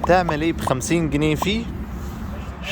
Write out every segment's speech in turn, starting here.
تعمل ايه ب50 جنيه فيه؟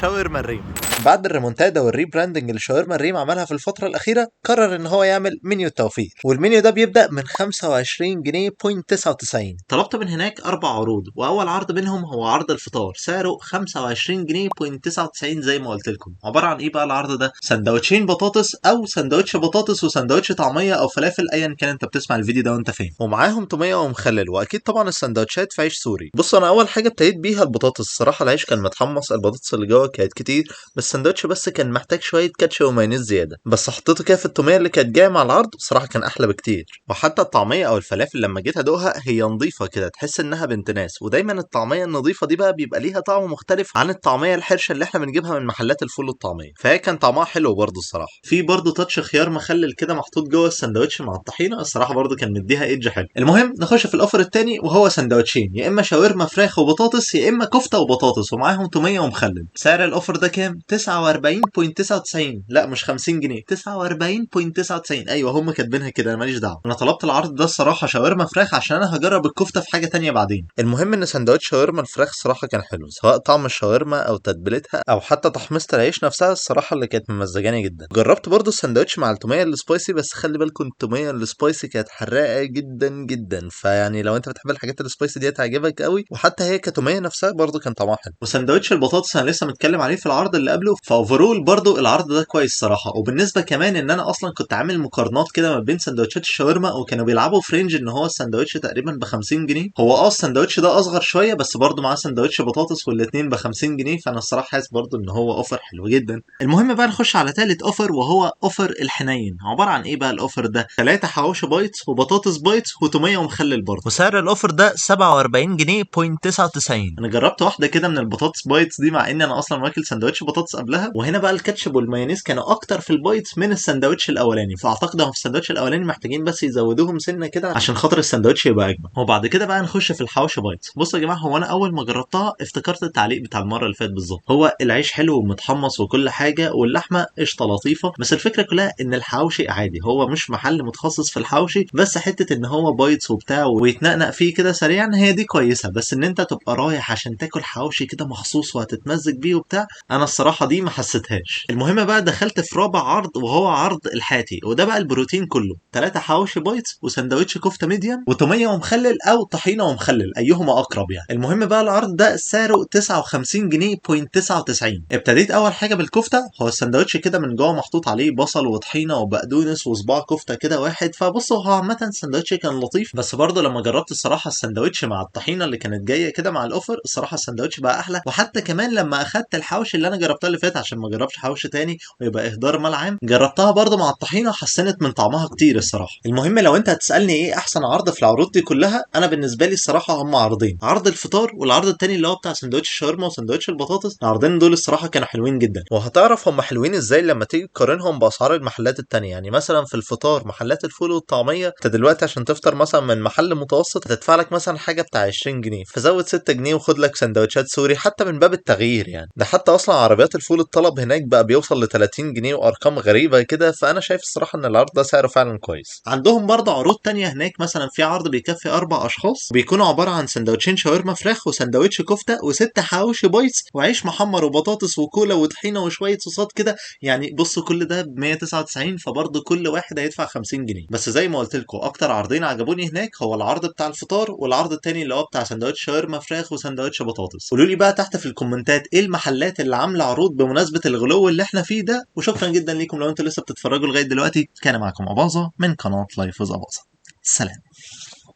شاورما الريم. بعد الريمونتادا والريبراندنج اللي شاورما الريم عملها في الفترة الأخيرة، قرر إن هو يعمل منيو التوفير، والمنيو ده بيبدأ من 25 جنيه بوينت 99. طلبت من هناك 4 عروض، وأول عرض منهم هو عرض الفطار، سعره 25 جنيه بوينت 99 زي ما قلت لكم. عبارة عن إيه بقى العرض ده؟ سندوتشين بطاطس أو سندوتش بطاطس وسندوتش طعمية أو فلافل، أيا كان أنت بتسمع الفيديو ده وأنت فين، ومعاهم تومية ومخلل، وأكيد طبعا السندوتشات في عيش سوري. بص، أنا أول حاجة ابتديت بيها البطاطس، الصراحة العيش كان متحمص، البطاطس اللي جوه كانت كتير، بس السندوتش بس كان محتاج شويه كاتشب ومايونيز زياده، بس حطيته كده في التوميه اللي كانت جايه مع العرض، بصراحه كان احلى بكتير. وحتى الطعميه او الفلافل لما جيت ادوقها هي نظيفه كده، تحس انها بنت ناس، ودايما الطعميه النظيفه دي بقى بيبقى ليها طعم مختلف عن الطعميه الحرشه اللي احنا بنجيبها من محلات الفول والطعميه، فهي كان طعمها حلو برضه الصراحه. في برضه تاتش خيار مخلل كده محطوط جوه السندوتش مع الطحينه، الصراحه برضه كان مديها ايدج حلو. المهم نخش في الاوفر التاني، وهو سندوتشين، يا اما شاورما فراخ وبطاطس، يا اما كفته وبطاطس ومعاهم توميه ومخلل. سعر الاوفر ده كام؟ 49.99. لا مش 50 جنيه، 49.99. ايوه هم كاتبينها كده، انا ماليش دعوه. انا طلبت العرض ده الصراحه شاورما فراخ عشان انا هجرب الكفته في حاجه تانية بعدين. المهم ان سندوتش شاورما الفراخ الصراحه كان حلو، سواء طعم الشاورما او تتبيلتها او حتى تحميصه العيش نفسها، الصراحه اللي كانت ممزجاني جدا. جربت برضو السندوتش مع التوميه السبايسي، بس خلي بالكم التوميه السبايسي كانت حراقه جدا جدا، فيعني لو انت بتحب الحاجات السبايسي دي هتعجبك قوي، وحتى هي كتوميه نفسها برضو كان طعمها حلو. وسندوتش البطاطس انا لسه متكلم عليه في العرض اللي قبله، فاوفرول برضو العرض ده كويس صراحه. وبالنسبه كمان ان انا اصلا كنت عامل مقارنات كده ما بين سندوتشات الشاورما، وكانوا بيلعبوا في رينج ان هو السندوتش تقريبا ب 50 جنيه. هو السندوتش ده اصغر شويه، بس برضو معاه سندوتش بطاطس والاثنين ب 50 جنيه، فانا الصراحه حاسس برضو ان هو اوفر حلو جدا. المهم بقى نخش على ثالث اوفر، وهو اوفر الحنين. عباره عن ايه بقى الاوفر ده؟ 3 حواوشي بايتس وبطاطس بايتس وتوميه ومخلل برضه، وسعر الاوفر ده 47 جنيه بوينت 99. انا جربت واحده كده من البطاطس بايتس دي، مع ان انا اصلا واكل سندوتش بطاطس قبلها، وهنا بقى الكاتشب والمايونيز كانوا اكتر في البايتس من السندوتش الاولاني، فاعتقد هم في السندوتش الاولاني محتاجين بس يزودوهم سنه كده عشان خاطر السندوتش يبقى اجمل. وبعد كده بقى نخش في الحواوشي بايتس. بصوا يا جماعه، هو انا اول ما جربتها افتكرت التعليق بتاع المره اللي فاتت بالظبط، هو العيش حلو ومتحمص وكل حاجه، واللحمه قشطه لطيفه، بس الفكره كلها ان الحواوشي عادي، هو مش محل متخصص في الحواوشي، بس حته ان هو بايتس وبتاع ويتنقنق فيه كده سريعا هي دي كويسه، بس ان انت تبقى رايح عشان تاكل حواوشي كده مخصوص وهتتمزج بيه وبتاع، انا الصراحه دي ما حسيتهاش. المهم بقى دخلت في رابع عرض، وهو عرض الحاتي، وده بقى البروتين كله، 3 حواوشي بايتس وسندوتش كفته ميديم وتوميه ومخلل او طحينه ومخلل، ايهما اقرب يعني. المهم بقى العرض ده سعره 59 جنيه بوينت 99. ابتديت اول حاجه بالكفته، هو السندوتش كده من جوه محطوط عليه بصل وطحينه وبقدونس وصباع كفته كده واحد، فبصوا هو عامه السندوتش كان لطيف، بس برضه لما جربت الصراحه السندوتش مع الطحينه اللي كانت جايه كده مع الاوفر، الصراحه السندوتش بقى احلى. وحتى كمان لما اخدت الحوش اللي انا جربتها اللي فات، عشان ما اجربش حوش تاني ويبقى اهدار مال عام، جربتها برضه مع الطحينه، حسنت من طعمها كتير الصراحه. المهم لو انت هتسالني ايه احسن عرض في العروض دي كلها، انا بالنسبه لي الصراحه هم عرضين، عرض الفطار والعرض التاني اللي هو بتاع سندوتش الشاورما وسندوتش البطاطس. العرضين دول الصراحه كانوا حلوين جدا، وهتعرف هم حلوين ازاي لما تيجي تقارنهم باسعار المحلات التانية. يعني مثلا في الفطار محلات الفول والطعميه، انت دلوقتي عشان تفطر مثلا من محل متوسط هتدفع لك مثلا حاجه بتاع 20 جنيه، فزود 6 جنيه وخد لك سندوتشات سوري حتى من باب التغيير يعني. ده حتى اصلا عربيات الفول الطلب هناك بقى بيوصل ل 30 جنيه وارقام غريبه كده، فانا شايف الصراحه ان العرض ده سعره فعلا كويس. عندهم برضه عروض تانية هناك، مثلا في عرض بيكفي 4 اشخاص، بيكونوا عباره عن سندوتشين شاورما فراخ وسندوتش كفته و6 حواوشي بايتس وعيش محمر وبطاطس وكولا وطحينه وشويه صوصات كده. يعني بصوا كل ده ب 199، فبرضه كل واحد هيدفع 50 جنيه. بس زي ما قلت لكم اكتر عرضين عجبوني هناك هو العرض بتاع الفطار والعرض التاني اللي هو بتاع سندوتش شاورما فراخ وسندوتش بطاطس. قولوا لي بقى تحت في الكومنتات ايه المحلات اللي عامله عروض بمناسبه الغلو اللي احنا فيه ده. وشكرا جدا ليكم لو انتوا لسه بتتفرجوا لغايه دلوقتي. كان معاكم اباظه من قناه لايف از اباظه. سلام.